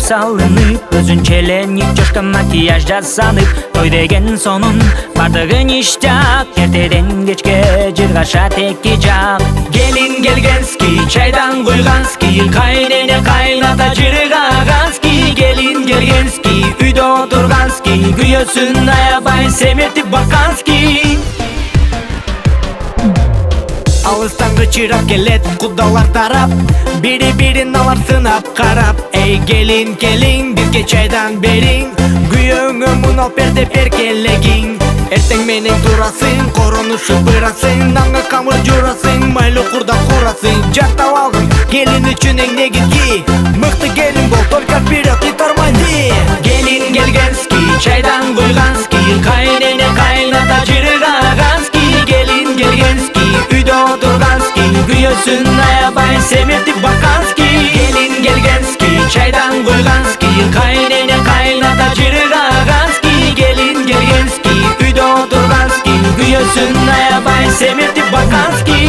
salınıp, özünçelenip coşkan makiyaj жасанып, той деген сонун бардыгын иштеп, эртеден кечке жыргаша текки жак. Келин келгенски, чайдан куйгански, кайнене кайната жыргагански. Келин келгенски, үйдө отургански, күйөөсүн аябай семиртип баккански. Алыстан кычырап келет кудалар тарап, бири-бирин алар сынап карап. Эй келин келин, бизге чайдан бериң, күйөөңө мун алып бер деп эркелегиң. Эртең менен турасың, коронушуп ырасың, нанга камыр журасың, майлы курда курасың. Жактап алгын келин үчүн эң негизги, мыкты келин бол, только вперед и тормози. Келин келгенски, чайдан куйгански, кайнене кайната жыргагански. Келин келгенски, үйдө отургански, күйөөсүн аябай семиртип баккански. Келин келгенски, чайдан куйгански, кайнене кайната жыргагански. Келин келгенски, үйдө отургански, күйөөсүн аябай семиртип баккански.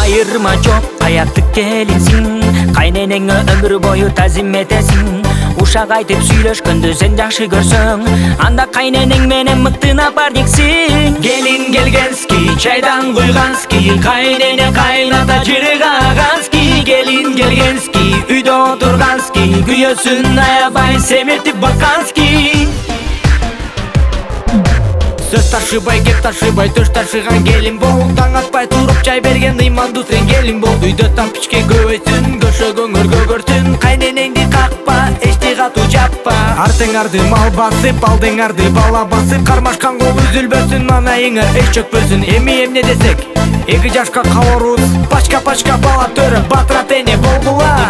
Айырма жок, аяктык келинсиң, кайненеңе өмүр бою тазим этесиң. Ушак айтып сүйлөшкөндө сен жакшы көрсөң, анда кайненең менен мыкты напарниксиң. Келин келгенски, чайдан куйгански, кайнене кайната жыргагански. Келин келгенски, үйдө отургански, күйөөсүн аябай семиртип баккански. Сөз ташыбай, кеп ташыбай, төш ташыган келин бол. Таң атпай туруп чай берген ыймандуу сен келин бол. Үйдө там пичке көбөйсүн, көшө көңөр көгөрсүн. Кайненеңди какпа, эчти катуу жаппа. Артыңарды мал басып, алдыңарды бала басып. Кармашкан кол үзүлбөсүн, манайыңа эч чөкпөсүн. Эми эмне десек, 2 жашка калорубуз. Пачка бала төрөп, батырат эне болбула.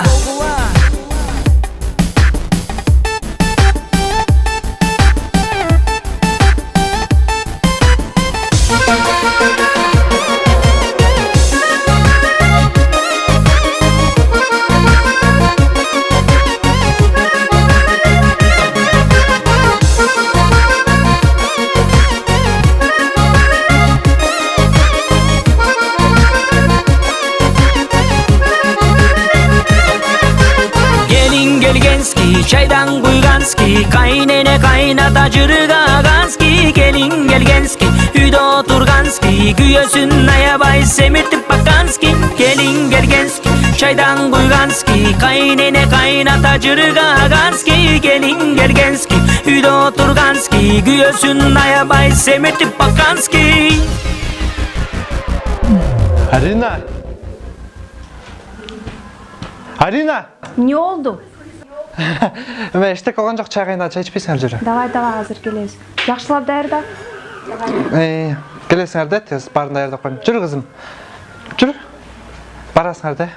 Чайдан куйгански, кайнене кайната жыргагански. Келин келгенски, үйдө отургански, күйөөсүн аябай семиртип баккански. Келин келгенски, чайдан куйгански, кайнене кайната жыргагански. Келин келгенски, үйдө отургански, күйөөсүн аябай семиртип баккански. Арина! Арина! Не oldu? Мен эштек алган жок, чай кайнап, чай ичпейсиңер жүрө. Давай азыр келебиз. Жакшылап даярда. Келесиңер да, тез барын даярдап коеюн. Жүрү кызым. Жүрү. Барасыңар да.